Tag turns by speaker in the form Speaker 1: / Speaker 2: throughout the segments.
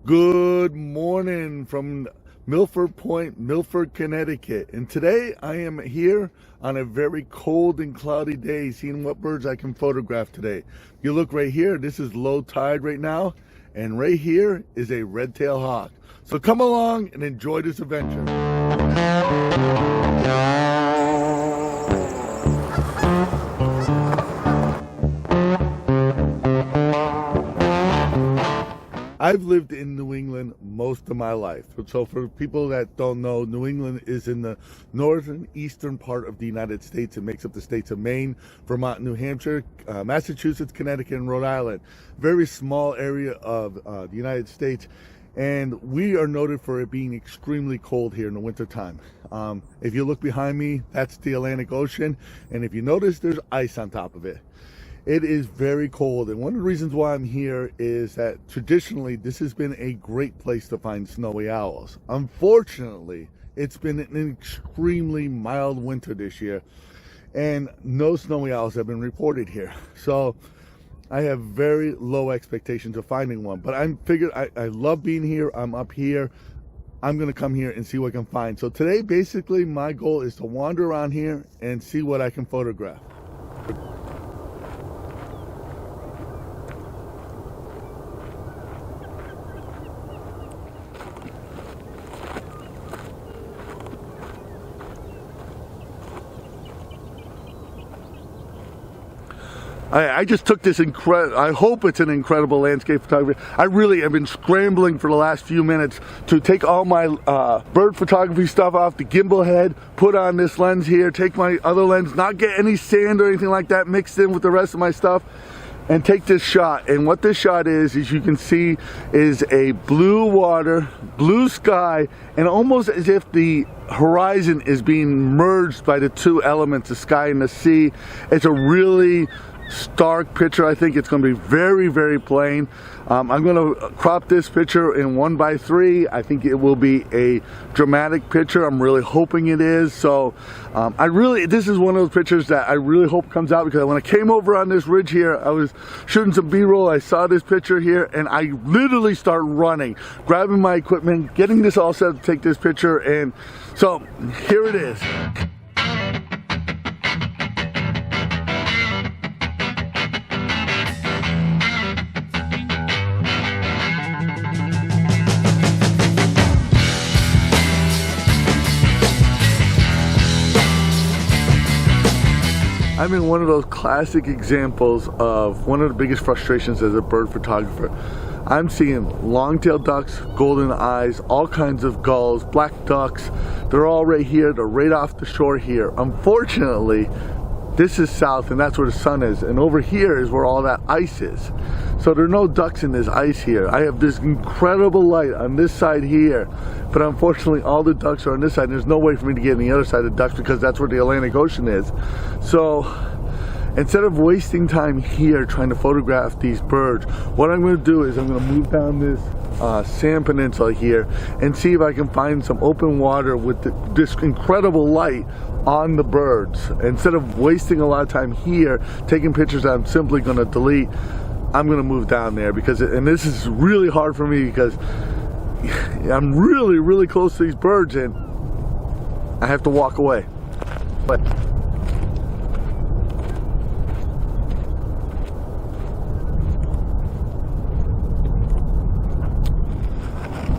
Speaker 1: Good morning from Milford Point, Milford, Connecticut. And today I am here on a very cold and cloudy day, seeing what birds I can photograph today. You look right here, this is low tide right now, and right here is a red-tailed hawk. So come along and enjoy this adventure. I've lived in New England most of my life. So for people that don't know, New England is in the northern eastern part of the United States. It makes up the states of Maine, Vermont, New Hampshire, Massachusetts, Connecticut, and Rhode Island. Very small area of the United States. And we are noted for it being extremely cold here in the wintertime. If you look behind me, that's the Atlantic Ocean. And if you notice, there's ice on top of it. It is very cold, and one of the reasons why I'm here is that traditionally this has been a great place to find snowy owls. Unfortunately, it's been an extremely mild winter this year, and no snowy owls have been reported here. So I have very low expectations of finding one, but I love being here. I'm up here. I'm going to come here and see what I can find. So today, basically, my goal is to wander around here and see what I can photograph. I just took this I hope it's an incredible landscape photography. I really have been scrambling for the last few minutes to take all my bird photography stuff off the gimbal head, put on this lens here, take my other lens, not get any sand or anything like that mixed in with the rest of my stuff, and take this shot. And what this shot is, as you can see, is a blue water, blue sky, and almost as if the horizon is being merged by the two elements, the sky and the sea. It's a really stark picture. I think it's going to be very, very plain. I'm going to crop this picture in 1:3. I think it will be a dramatic picture. I'm really hoping it is. So this is one of those pictures that I really hope comes out, because when I came over on this ridge here, I was shooting some B-roll. I saw this picture here and I literally start running, grabbing my equipment, getting this all set to take this picture. And so here it is. I'm in one of those classic examples of one of the biggest frustrations as a bird photographer. I'm seeing long-tailed ducks, golden eyes, all kinds of gulls, black ducks. They're all right here. They're right off the shore here. Unfortunately, this is south and that's where the sun is. And over here is where all that ice is. So there are no ducks in this ice here. I have this incredible light on this side here, but unfortunately all the ducks are on this side. And there's no way for me to get on the other side of the ducks because that's where the Atlantic Ocean is. So instead of wasting time here trying to photograph these birds, what I'm going to do is I'm going to move down this sand peninsula here and see if I can find some open water with this incredible light on the birds. Instead of wasting a lot of time here taking pictures that I'm simply going to delete, I'm going to move down there, because and this is really hard for me because I'm really, really close to these birds and I have to walk away. But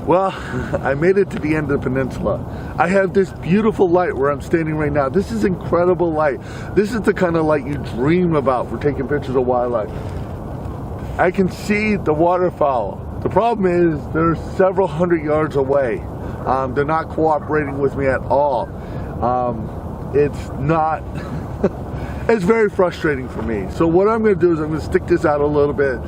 Speaker 1: well, I made it to the end of the peninsula. I have this beautiful light where I'm standing right now. This is incredible light. This is the kind of light you dream about for taking pictures of wildlife. I can see the waterfowl. The problem is they're several hundred yards away. They're not cooperating with me at all. It's very frustrating for me. So what I'm going to do is I'm going to stick this out a little bit,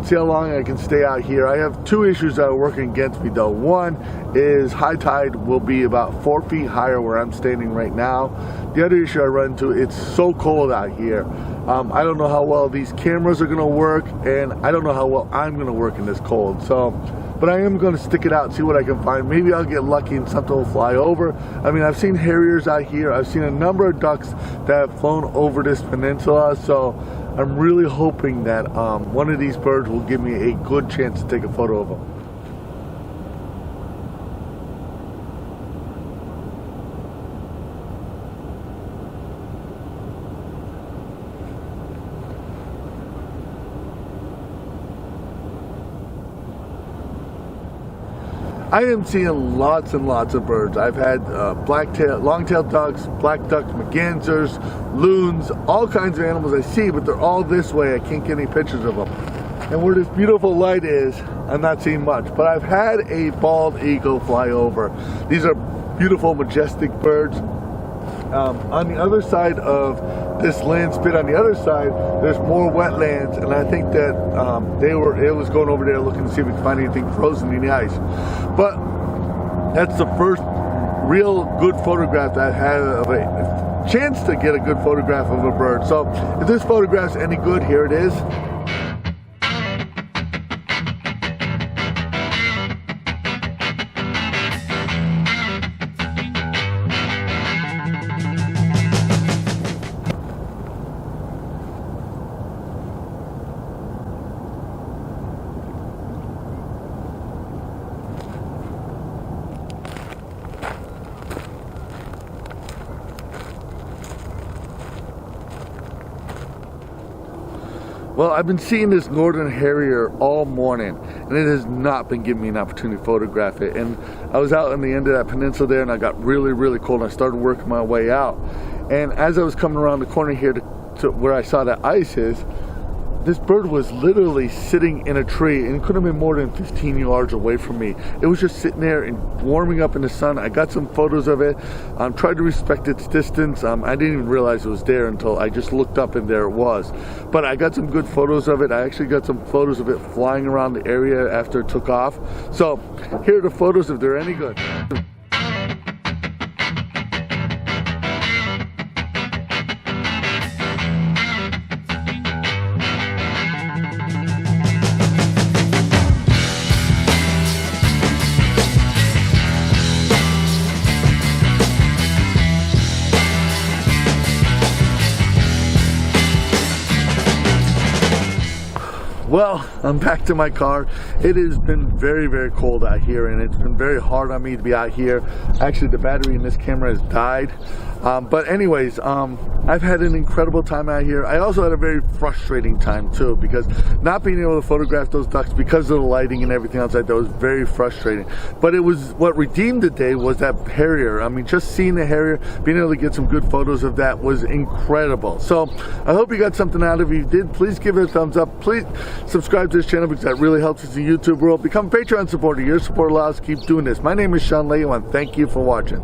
Speaker 1: see how long I can stay out here. I have two issues that are working against me though. One is high tide will be about 4 feet higher where I'm standing right now. The other issue I run into, it's so cold out here. I don't know how well these cameras are going to work, and I don't know how well I'm going to work in this cold. So, but I am going to stick it out and see what I can find. Maybe I'll get lucky and something will fly over. I mean, I've seen harriers out here. I've seen a number of ducks that have flown over this peninsula. So I'm really hoping that one of these birds will give me a good chance to take a photo of them. I am seeing lots and lots of birds. I've had long-tailed ducks, black ducks, mergansers, loons, all kinds of animals I see, but they're all this way. I can't get any pictures of them. And where this beautiful light is, I'm not seeing much. But I've had a bald eagle fly over. These are beautiful, majestic birds. On the other side of this land spit, on the other side, there's more wetlands, and I think that it was going over there looking to see if we could find anything frozen in the ice. But that's the first real good photograph that I had of a chance to get a good photograph of a bird. So if this photograph's any good, here it is. Well, I've been seeing this northern harrier all morning, and it has not been giving me an opportunity to photograph it. And I was out on the end of that peninsula there, and I got really, really cold, and I started working my way out. And as I was coming around the corner here to where I saw that ice is, this bird was literally sitting in a tree, and it couldn't have been more than 15 yards away from me. It was just sitting there and warming up in the sun. I got some photos of it. Tried to respect its distance. I didn't even realize it was there until I just looked up and there it was. But I got some good photos of it. I actually got some photos of it flying around the area after it took off. So here are the photos if they're any good. Well, I'm back to my car. It has been very, very cold out here, and it's been very hard on me to be out here. Actually, the battery in this camera has died. But anyways, I've had an incredible time out here. I also had a very frustrating time too, because not being able to photograph those ducks because of the lighting and everything else like that was very frustrating. But it was, what redeemed the day was that harrier. I mean, just seeing the harrier, being able to get some good photos of that was incredible. So I hope you got something out of it. If you did, please give it a thumbs up. Please subscribe to this channel because that really helps us in the YouTube world. Become a Patreon supporter. Your support allows us to keep doing this. My name is Sean Leahy, and thank you for watching.